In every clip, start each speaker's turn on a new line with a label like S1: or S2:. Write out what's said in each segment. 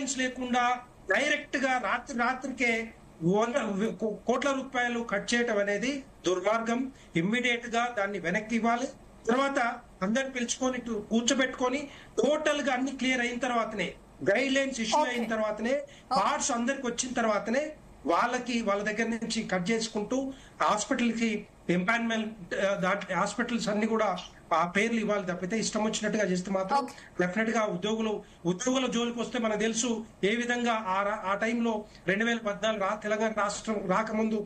S1: Lines లేకుండా direct గా రాత్రికే కోట్ల రూపాయలు కట్ చేయటం అనేది దుర్మార్గం. ఇమ్మీడియట్ గా దాన్ని వెనక్కి ఇవ్వాలి. తర్వాత అందరిని పిలుచుకొని కూర్చోబెట్టుకొని టోటల్ గా అన్ని క్లియర్ అయిన తర్వాతనే, గైడ్ లైన్స్ ఇష్యూ అయిన తర్వాతనే, కార్డ్స్ అందరికి వచ్చిన తర్వాతనే వాళ్ళ దగ్గర నుంచి కట్ చేసుకుంటూ హాస్పిటల్ కి ఎంపానల్మెంట్ హాస్పిటల్స్ అన్ని కూడా ఆ పేర్లు ఇవ్వాలి తప్పితే ఇష్టం వచ్చినట్టుగా చేస్తే మాత్రం డెఫినెట్ గా ఉద్యోగుల జోలికి వస్తే మనకు తెలుసు ఏ విధంగా ఆ టైంలో 2014 తెలంగాణ రాష్ట్రం రాకముందు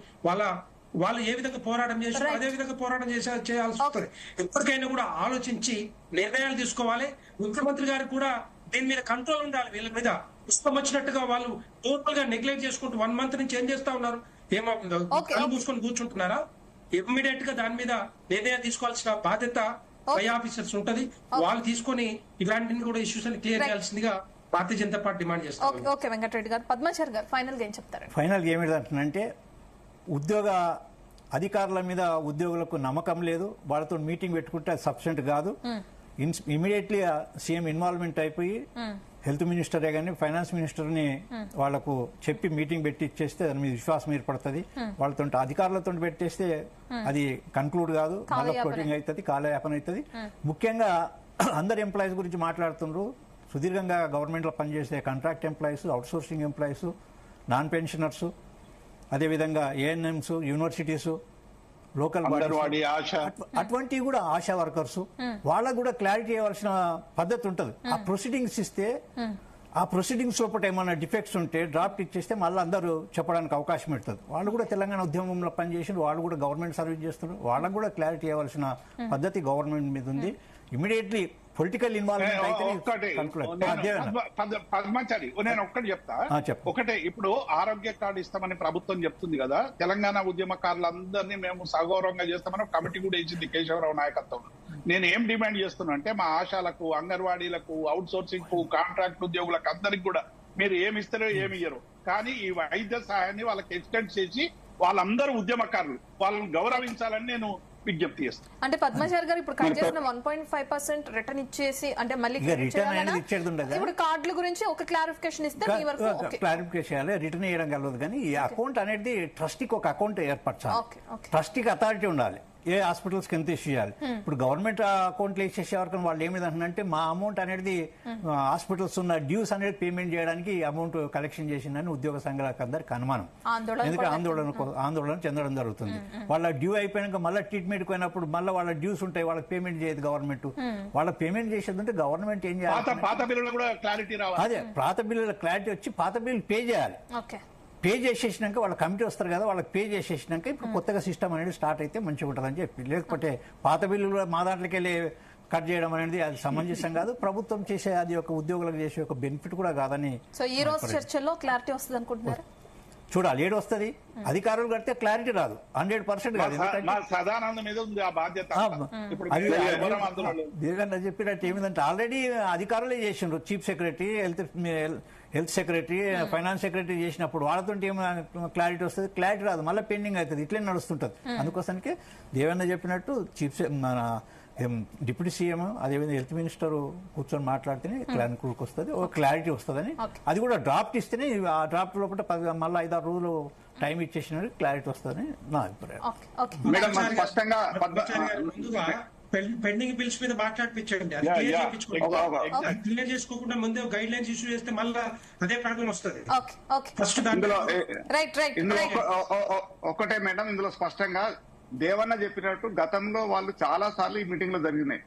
S1: వాళ్ళు ఏ విధంగా పోరాటం చేశారో అదే విధంగా పోరాటం చేయాల్సి వస్తుంది. ఎప్పటికైనా కూడా ఆలోచించి నిర్ణయాలు తీసుకోవాలి. ముఖ్యమంత్రి గారు కూడా దీని మీద కంట్రోల్ ఉండాలి. వీళ్ళ మీద ఇష్టం వచ్చినట్టుగా వాళ్ళు టోటల్ గా నెగ్లెక్ట్ చేసుకుంటూ 1 month నుంచి ఏం చేస్తా ఉన్నారు, కళ్ళు మూసుకొని కూర్చుంటున్నారా? ఇమ్మీడియట్ గా దాని మీద నిర్ణయం తీసుకోవాల్సిన బాధ్యత పై ఆఫీసర్స్ ఉంటది. వాళ్ళు తీసుకొని ఇలాంటివి కూడా ఇష్యూస్ అని క్లియర్ చేయాల్సిందిగా భారతీయ జనతా పార్టీ డిమాండ్ చేస్తారు.
S2: ఓకే వెంకటరెడ్డి గారు, పద్మాచారి గారు ఫైనల్ గా ఏం చెప్తారు?
S3: ఫైనల్ గా ఏమిటంటే ఉద్యోగ అధికారుల మీద ఉద్యోగులకు నమ్మకం లేదు. వాళ్ళతో మీటింగ్ పెట్టుకుంటే అది సఫిషియెంట్ కాదు. ఇమీడియట్లీ సీఎం ఇన్వాల్వ్మెంట్ అయిపోయి హెల్త్ మినిస్టరే కానీ ఫైనాన్స్ మినిస్టర్ ని వాళ్లకు చెప్పి మీటింగ్ పెట్టి ఇచ్చేస్తే దాని మీద విశ్వాసం ఏర్పడుతుంది. వాళ్ళతో అధికారులతో పెట్టేస్తే అది కన్క్లూడ్ కాదు, మళ్ళీ ఫ్లోటింగ్ అవుతుంది, కాలయాపన అవుతుంది. ముఖ్యంగా అందరు ఎంప్లాయీస్ గురించి మాట్లాడుతున్నారు. సుదీర్ఘంగా గవర్నమెంట్ లో పనిచేసే contract employees, out sourcing employees, non pensioners, అదేవిధంగా ఏఎన్ఎంస్, యూనివర్సిటీస్, లోకల్ అటువంటివి కూడా ఆశా వర్కర్స్, వాళ్ళకు కూడా క్లారిటీ ఇవ్వాల్సిన పద్ధతి ఉంటుంది. ఆ ప్రొసీడింగ్స్ ఇస్తే ఆ ప్రొసీడింగ్స్ లోపల ఏమైనా డిఫెక్ట్స్ ఉంటే డ్రాఫ్ట్ ఇచ్చేస్తే మళ్ళీ అందరూ చెప్పడానికి అవకాశం పెడుతుంది. వాళ్ళు కూడా తెలంగాణ ఉద్యమంలో పనిచేసి వాళ్ళు కూడా గవర్నమెంట్ సర్వీస్ చేస్తున్నారు. వాళ్ళకు కూడా క్లారిటీ ఇవ్వాల్సిన పద్ధతి గవర్నమెంట్ మీద ఉంది. ఇమీడియట్లీ పొలిటికల్ ఇన్వాల్వ్మెంట్
S4: పద్మాచారి నేను ఒక్కటి చెప్తా. ఒకటే, ఇప్పుడు ఆరోగ్య కార్డు ఇస్తామని ప్రభుత్వం చెప్తుంది కదా, తెలంగాణ ఉద్యమకారులందరినీ మేము సగౌరవంగా చేస్తామని కమిటీ కూడా ఇచ్చింది కేశవరావు నాయకత్వంలో. నేను ఏం డిమాండ్ చేస్తున్నా అంటే మా ఆశాలకు, అంగన్వాడీలకు, అవుట్ సోర్సింగ్ కు, కాంట్రాక్ట్ ఉద్యోగులకు అందరికి కూడా మీరు ఏమి ఇస్తారో ఏమి ఇయ్యరు, కానీ ఈ వైద్య సహాయాన్ని వాళ్ళకి ఎక్స్టెండ్ చేసి వాళ్ళందరూ ఉద్యమకారులు వాళ్ళని గౌరవించాలని నేను విజ్ఞప్తి చేస్తాను.
S2: అంటే పద్మాచారి గారు ఇప్పుడు కట్ చేసిన 1.5% రిటర్న్ ఇచ్చేసి అంటే మళ్ళీ ఇప్పుడు కార్డుల గురించి ఒక క్లారిఫికేషన్ ఇస్తే
S3: క్లారిఫికేషన్ రిటర్న్ చేయడం కలదు. కానీ ఈ అకౌంట్ అనేది ట్రస్టీకి ఒక అకౌంట్ ఏర్పరచాలి. ట్రస్టీకి అథారిటీ ఉండాలి. ఏ హాస్పిటల్స్ కి ఎంత ఇచ్చేయాలి. ఇప్పుడు గవర్నమెంట్ అకౌంట్లో ఇచ్చేసే వరకు వాళ్ళు ఏమిటంటే మా అమౌంట్ అనేది హాస్పిటల్స్ ఉన్న డ్యూస్ అనేది పేమెంట్ చేయడానికి అమౌంట్ కలెక్షన్ చేసిందని ఉద్యోగ సంఘాలకు అందరికి అనుమానం. ఎందుకంటే ఆందోళన చెందడం జరుగుతుంది. వాళ్ళ డ్యూ అయిపోయాక మళ్ళీ ట్రీట్మెంట్ పోయినప్పుడు మళ్ళీ వాళ్ళ డ్యూస్ ఉంటాయి, వాళ్ళకి పేమెంట్ చేయదు గవర్నమెంట్. వాళ్ళ పేమెంట్ చేసేది ఉంటే గవర్నమెంట్ ఏం చేయాలి, అదే పాత బిల్లుల క్లారిటీ వచ్చి పాత బిల్లు పే చేయాలి. పే చేసేసినాక వాళ్ళ కమిటీ వస్తారు కదా, వాళ్ళకి పే చేసేసినాక ఇప్పుడు కొత్తగా సిస్టమ్ అనేది స్టార్ట్ అయితే మంచిగా ఉంటుందని చెప్పి. లేకపోతే పాత బిల్లులు మా దాంట్లోకి వెళ్ళి కట్ చేయడం అనేది అది సమంజసం కాదు. ప్రభుత్వం చేసే అది ఒక ఉద్యోగులకు చేసే ఒక బెనిఫిట్ కూడా కాదని.
S2: సో ఈ రోజు చర్చల్లో క్లారిటీ వస్తుంది అనుకుంటున్నారు.
S3: చూడాలి ఏడు వస్తుంది. అధికారులు కడితే క్లారిటీ రాదు, 100% కాదు. దేవేంద్ర చెప్పినట్టు ఏమిటంటే ఆల్రెడీ అధికారులే చేసిండ్రు. Chief secretary, health secretary, finance secretary చేసినప్పుడు వాళ్ళతో ఏమైనా క్లారిటీ వస్తుంది, క్లారిటీ రాదు, మళ్ళీ పెండింగ్ అవుతుంది, ఇట్లే నడుస్తుంటది. అందుకోసానికి దేవేంద్ర చెప్పినట్టు చీఫ్ డిప్యూటీ సీఎం అదేవిధంగా హెల్త్ మినిస్టర్ కూర్చొని మాట్లాడితేనే క్లారిటీకి వస్తుంది, ఒక క్లారిటీ వస్తుందని. అది కూడా డ్రాఫ్ట్ ఇస్తేనే ఆ డ్రాఫ్ట్ లోపల మళ్ళీ 5-6 రోజులు టైం ఇచ్చేసిన క్లారిటీ వస్తుందని నా అభిప్రాయం.
S1: పెండింగ్ బిల్స్ మీద మాట్లాడిపించండి, క్లియర్ చేసుకోకుండా ముందే గైడ్ లైన్స్ ఇష్యూ చేస్తే మళ్ళీ అదే ప్రాబ్లం వస్తుంది.
S4: ఫస్ట్ ఒకటే మేడం, ఇందులో స్పష్టంగా దేవన్న చెప్పినట్టు గతంలో వాళ్ళు చాలా సార్లు ఈ మీటింగ్ లో జరిగినాయి.